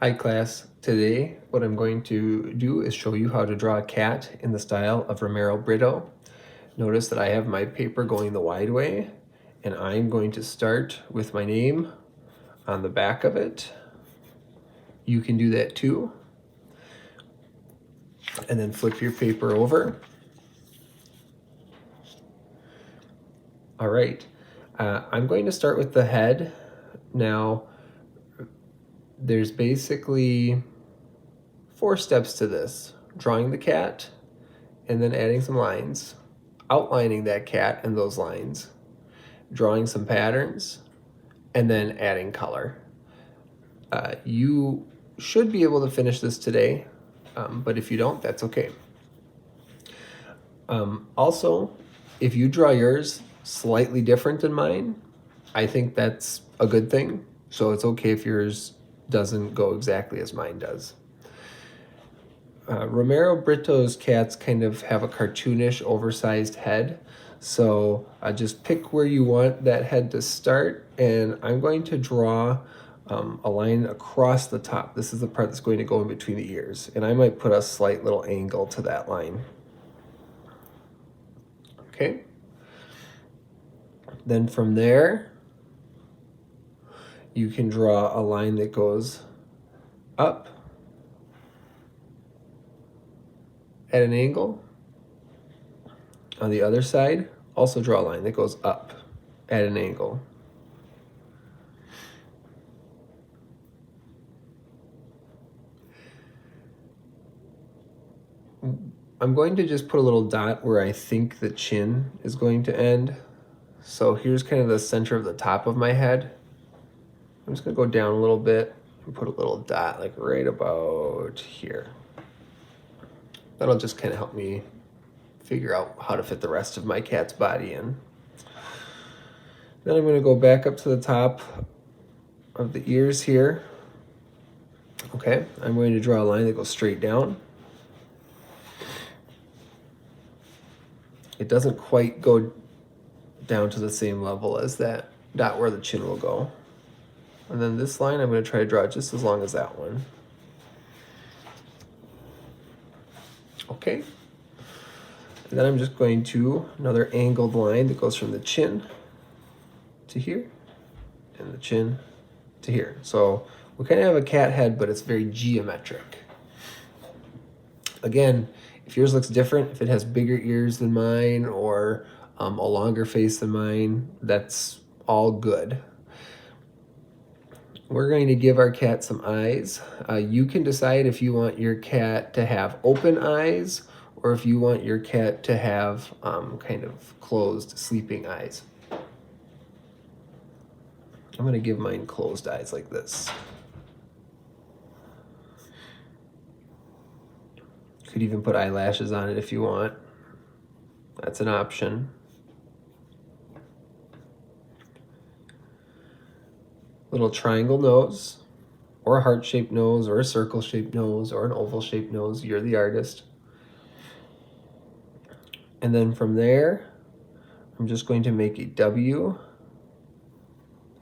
Hi class, today what I'm going to do is show you how to draw a cat in the style of Romero Britto. Notice that I have my paper going the wide way, and I'm going to start with my name on the back of it. You can do that too. And then flip your paper over. All right, I'm going to start with the head. Now, there's basically 4 steps to this: drawing the cat, and then adding some lines, outlining that cat and those lines, drawing some patterns, and then adding color. You should be able to finish this today, but if you don't, that's okay. Also, if you draw yours slightly different than mine, I think that's a good thing. So it's okay if yours doesn't go exactly as mine does. Romero Britto's cats kind of have a cartoonish, oversized head. So just pick where you want that head to start, and I'm going to draw a line across the top. This is the part that's going to go in between the ears, and I might put a slight little angle to that line. Okay. Then from there, you can draw a line that goes up at an angle. On the other side, also draw a line that goes up at an angle. I'm going to just put a little dot where I think the chin is going to end. So here's kind of the center of the top of my head. I'm just gonna go down a little bit and put a little dot like right about here. That'll just kind of help me figure out how to fit the rest of my cat's body in. Then I'm gonna go back up to the top of the ears here. Okay, I'm going to draw a line that goes straight down. It doesn't quite go down to the same level as that dot where the chin will go. And then this line I'm going to try to draw just as long as that one. Okay. And then I'm just going to another angled line that goes from the chin to here and the chin to here. So we kind of have a cat head, but it's very geometric. Again, if yours looks different, if it has bigger ears than mine or a longer face than mine, that's all good. We're going to give our cat some eyes. You can decide if you want your cat to have open eyes or if you want your cat to have kind of closed, sleeping eyes. I'm going to give mine closed eyes like this. Could even put eyelashes on it if you want. That's an option. Little triangle nose, or a heart-shaped nose, or a circle-shaped nose, or an oval-shaped nose. You're the artist. And then from there, I'm just going to make a W.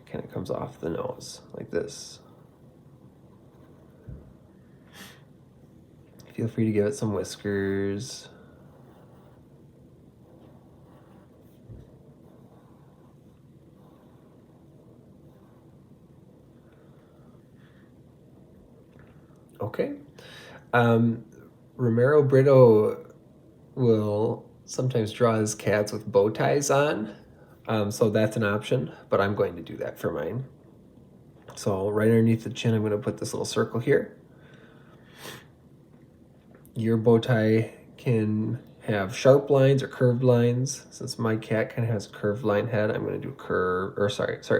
It kind of comes off the nose like this. Feel free to give it some whiskers. Okay. Romero Britto will sometimes draw his cats with bow ties on, so that's an option, but I'm going to do that for mine. So right underneath the chin, I'm going to put this little circle here. Your bow tie can have sharp lines or curved lines. Since my cat kind of has a curved line head, I'm going to do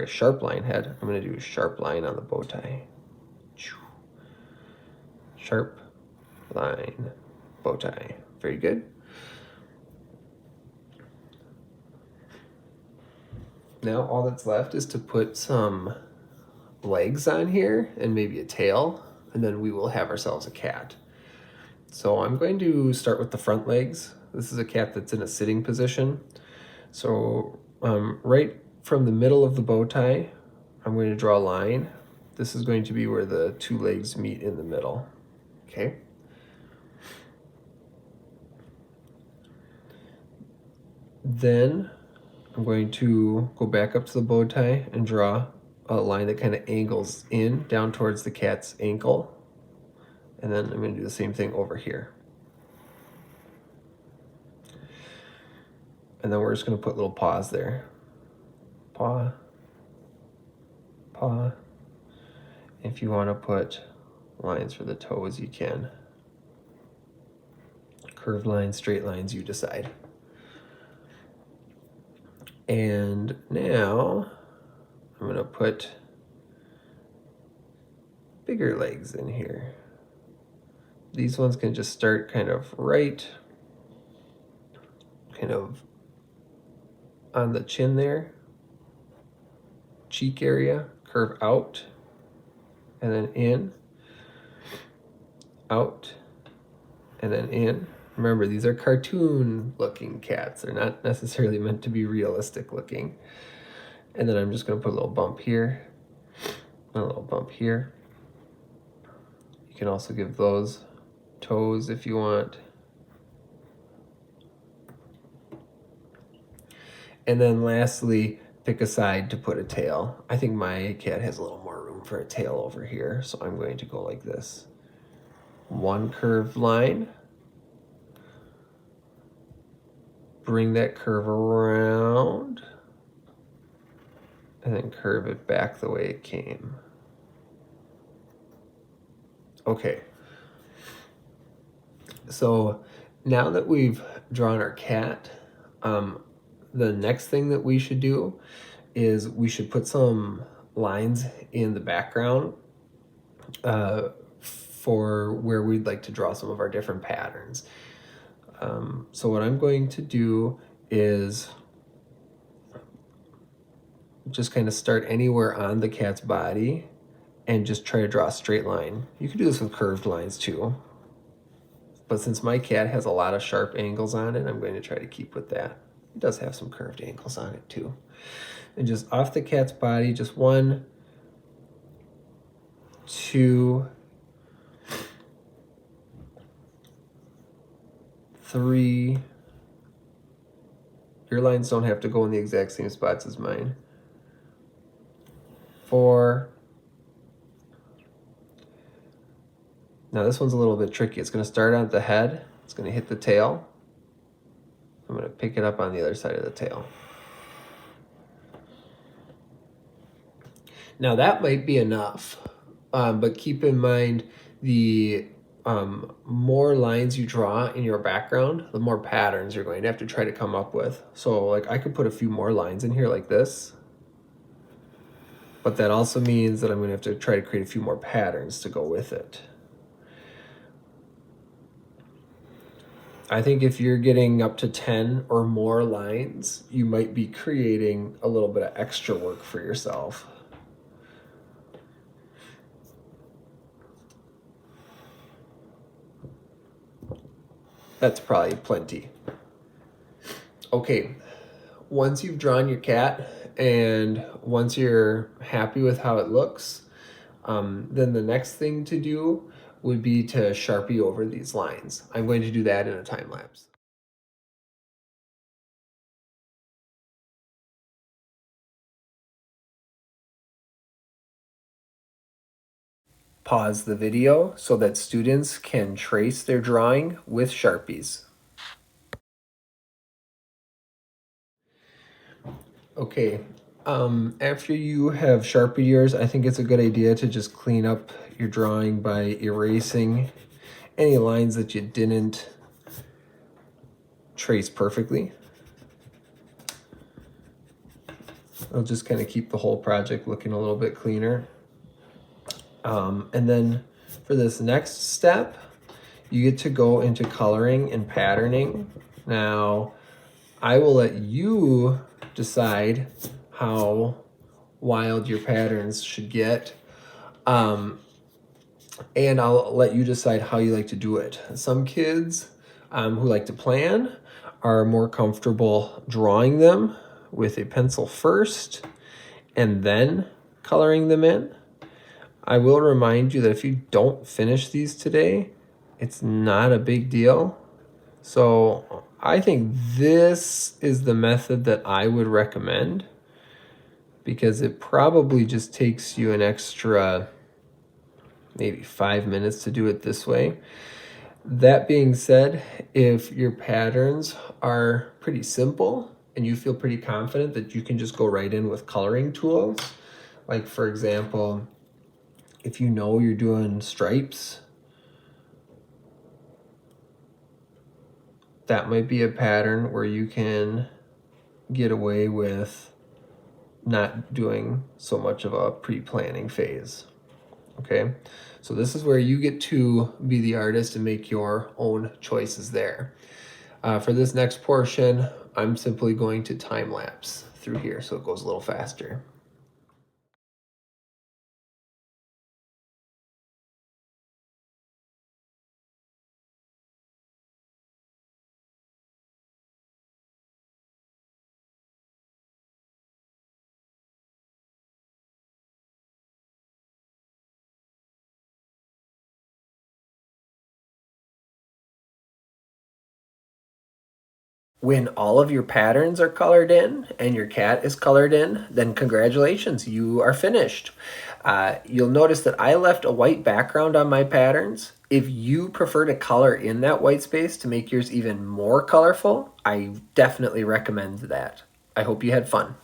sharp line head. I'm going to do a sharp line on the bow tie. Sharp line bow tie. Very good. Now all that's left is to put some legs on here and maybe a tail, and then we will have ourselves a cat. So I'm going to start with the front legs. This is a cat that's in a sitting position. So right from the middle of the bow tie, I'm going to draw a line This is going to be where the two legs meet in the middle, okay? Then I'm going to go back up to the bow tie and draw a line that kind of angles in down towards the cat's ankle. And then I'm going to do the same thing over here. And then we're just going to put little paws there. Paw, paw. If you want to put lines for the toes, you can. Curved lines, straight lines, you decide. And now I'm going to put bigger legs in here. These ones can just start kind of right, kind of on the chin there, cheek area, curve out, and then in, out, and then in. Remember, these are cartoon looking cats. They're not necessarily meant to be realistic looking. And then I'm just going to put a little bump here, a little bump here. You can also give those toes if you want. And then lastly, pick a side to put a tail. I think my cat has a little more room for a tail over here, so I'm going to go like this. One curved line. Bring that curve around. And then curve it back the way it came. Okay. So now that we've drawn our cat, the next thing that we should do is we should put some lines in the background for where we'd like to draw some of our different patterns. So what I'm going to do is just kind of start anywhere on the cat's body and just try to draw a straight line. You can do this with curved lines too. But since my cat has a lot of sharp angles on it, I'm going to try to keep with that. It does have some curved angles on it too. And just off the cat's body, just 1, 2, 3. Your lines don't have to go in the exact same spots as mine. 4. Now this one's a little bit tricky. It's going to start at the head. It's going to hit the tail. I'm going to pick it up on the other side of the tail. Now that might be enough, but keep in mind the more lines you draw in your background, the more patterns you're going to have to try to come up with. So like I could put a few more lines in here like this, but that also means that I'm going to have to try to create a few more patterns to go with it. I think if you're getting up to 10 or more lines, you might be creating a little bit of extra work for yourself. That's probably plenty. Okay, once you've drawn your cat and once you're happy with how it looks, then the next thing to do would be to Sharpie over these lines. I'm going to do that in a time lapse. Pause the video so that students can trace their drawing with Sharpies. Okay, after you have Sharpied yours, I think it's a good idea to just clean up your drawing by erasing any lines that you didn't trace perfectly. It'll just kind of keep the whole project looking a little bit cleaner. And then for this next step, you get to go into coloring and patterning. Now, I will let you decide how wild your patterns should get. And I'll let you decide how you like to do it. Some kids who like to plan are more comfortable drawing them with a pencil first and then coloring them in. I will remind you that if you don't finish these today, it's not a big deal. So I think this is the method that I would recommend because it probably just takes you an extra maybe 5 minutes to do it this way. That being said, if your patterns are pretty simple and you feel pretty confident that you can just go right in with coloring tools, like for example, if you know you're doing stripes, that might be a pattern where you can get away with not doing so much of a pre-planning phase. Okay, so this is where you get to be the artist and make your own choices there. For this next portion, I'm simply going to time lapse through here so it goes a little faster. When all of your patterns are colored in and your cat is colored in, then congratulations, you are finished. You'll notice that I left a white background on my patterns. If you prefer to color in that white space to make yours even more colorful, I definitely recommend that. I hope you had fun.